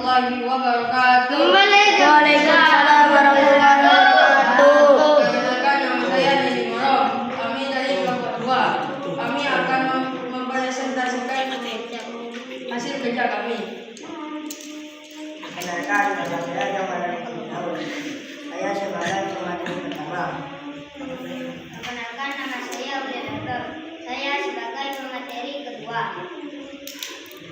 warahmatullahi wabarakatuh. Waalaikumsalam warahmatullahi wabarakatuh. Perkenalkan, nama saya Nedi Morom. Kami dari kelompok 2. Kami akan mempresentasikan hasil kerja kami. Perkenalkan, nama saya Jamal Daud. Saya sebagai pemateri pertama. Perkenalkan, nama saya Ulia Dokter. Saya sebagai pemateri kedua.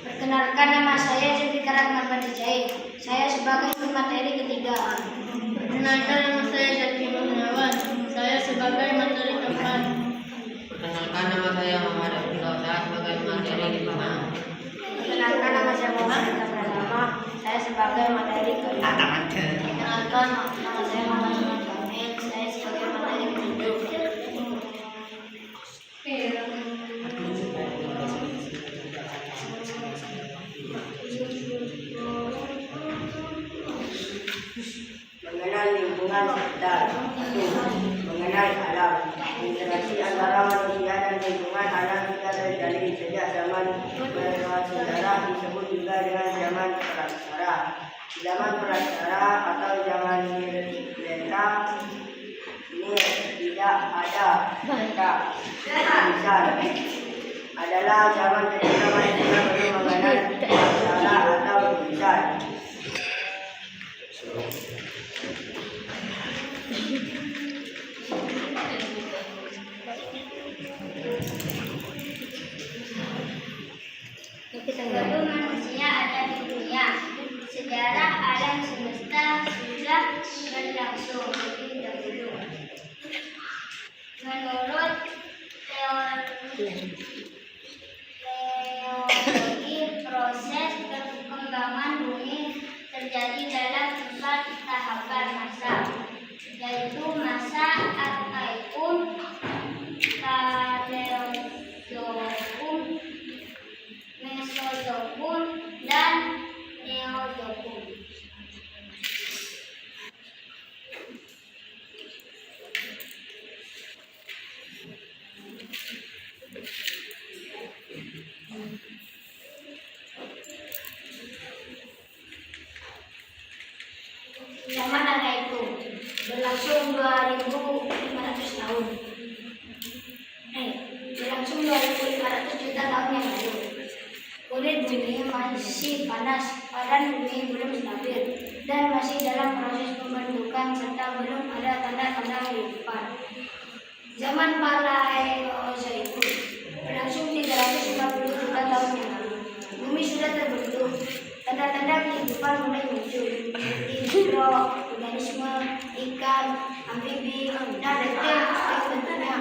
Perkenalkan, nama saya Zulfikar Rahman Bandijai. Saya sebagai pemateri ketiga. Perkenalkan, nama saya Zaki Kurniawan. Saya sebagai materi keempat. Perkenalkan, nama saya Muhammad Abdullah. Saya sebagai materi kelima. Perkenalkan, nama saya Muhammad Abdullah Pratama. Saya sebagai materi kelima. Perkenalkan, nama saya Muhammad Ahmad Kamil. Saya sebagai materi ketujuh. Mengenal lingkungan sekitar. 1. Mengenal alam. Interaksi antara manusia dan lingkungan alam kita terjadi sejak zaman prasejarah, disebut juga dengan zaman prasejarah. Zaman prasejarah atau zaman Nileka ini tidak ada mereka. Misal adalah zaman ketika manusia belum mengenal masalah atau tulisan. Sebelum manusia ada di dunia, sejarah alam semesta sudah berlangsung lebih dahulu. Menurut teologi, proses perkembangan bumi terjadi dalam 4 tahapan masa, yaitu masa Arkaicum, Paleozoikum, Mesozoikum, dan Neozoikum. Zaman Arkaicum berlangsung 2.500 tahun. Berlangsung 2.500 juta tahun yang lalu. Kulit bumi masih panas, padan bumi belum stabil, dan masih dalam proses pembentukan serta belum ada tanda-tanda kehidupan. Zaman Paleozoikum berlangsung 350 juta tahun yang lalu. Bumi sudah terbentuk, tanda-tanda kehidupan mulai muncul, seperti mikroorganisme, ikan, amfibi, dan reptil sebagai bentuknya.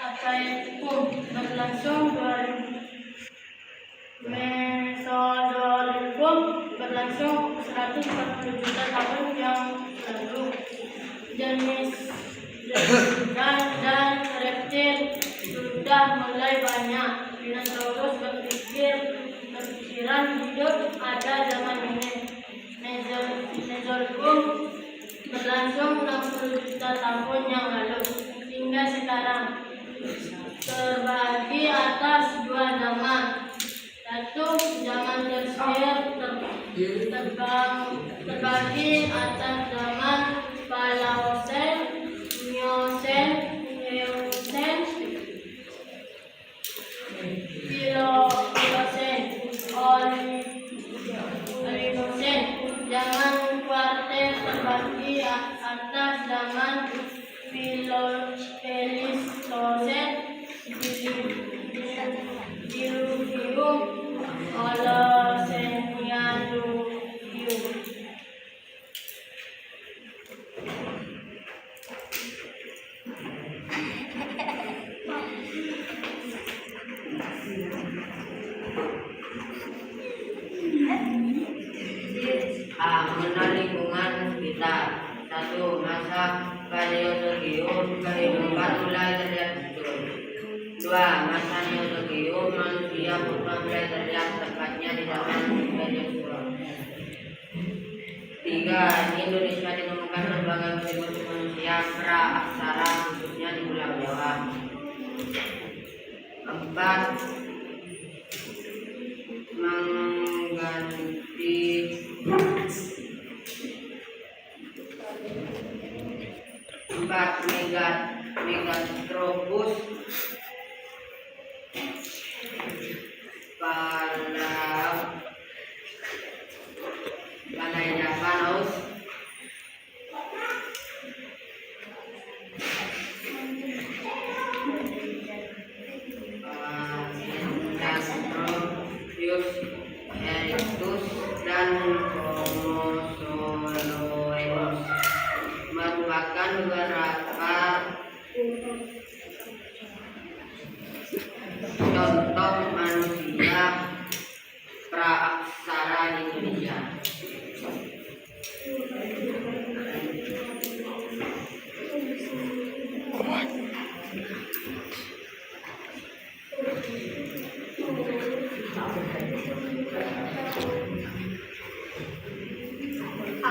Arkaicum berlangsung 2000. Mesozoikum berlangsung 140 juta tahun yang lalu. Jenis dan reptil sudah mulai banyak. Dinosaurus berpikiran hidup ada zaman ini. Mesozoikum berlangsung 60 juta tahun yang lalu hingga sekarang, terbagi atas 2 zaman, yaitu zaman tersier terbagi atas zaman Paleosen, Miocen, Eocen, Pliocen, Oligocen. Zaman kuarter terbagi atas zaman Pleistosen, Diluvium, Holocenialuvium. Mengenal lingkungan sekitar. 1. Masa Paleozoikum, kehidupan mulai terlihat muncul. 2. Masa Neozoikum, manusia purba mulai terlihat, tepatnya di zaman Paleozoikum. 3. Indonesia ditemukan berbagai kontribusi manusia pra-aksara khususnya di Pulau Jawa. 4. Megatropus Palaeojapanus Indanthropius erectus dan Homo soloenus merupakan beberapa contoh manusia praaksara di Indonesia.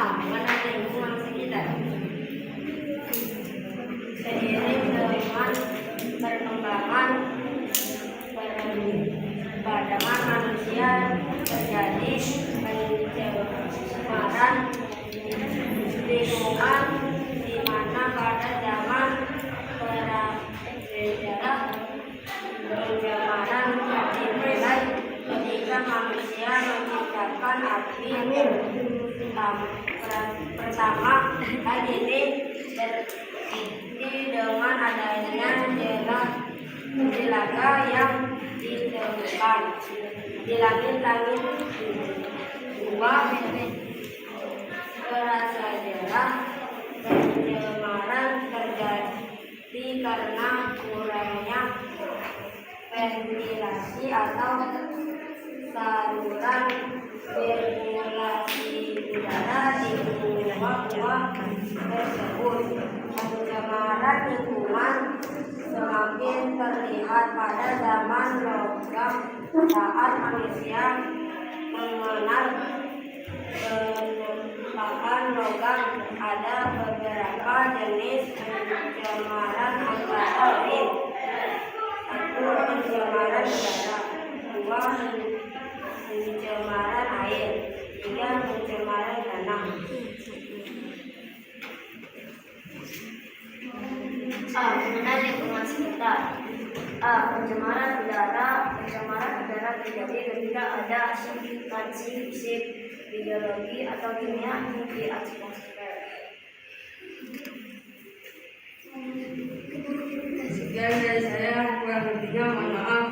Mengenai lingkungan sekitar. Seiring dengan perkembangan peradaban manusia terjadi pencemaran lingkungan di mana pada zaman prasejarah pencemaran dimulai ketika manusia menciptakan api pertama kali ini dengan adanya jelaga yang ditemukan di langit-langit. 2. Prasejarah pencemaran terjadi karena kurangnya ventilasi atau saluran sirkulasi udara di gua-gua tersebut. Pencemaran lingkungan semakin terlihat pada zaman logam saat manusia mengenal penempaan logam. Ada beberapa jenis pencemaran antara lain: 1. Pencemaran udara, 2. Pencemaran air, 3. Pencemaran tanah. Mengenai lingkungan sekitar. Pencemaran udara. Pencemaran udara terjadi ketika ada substansi fisik, biologi atau kimia di atmosfer. Sekian dari saya, kurang lebihnya mohon maaf.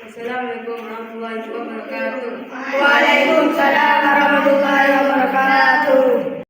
Assalamualaikum warahmatullahi wabarakatuh. Waalaikumsalam warahmatullahi wabarakatuh.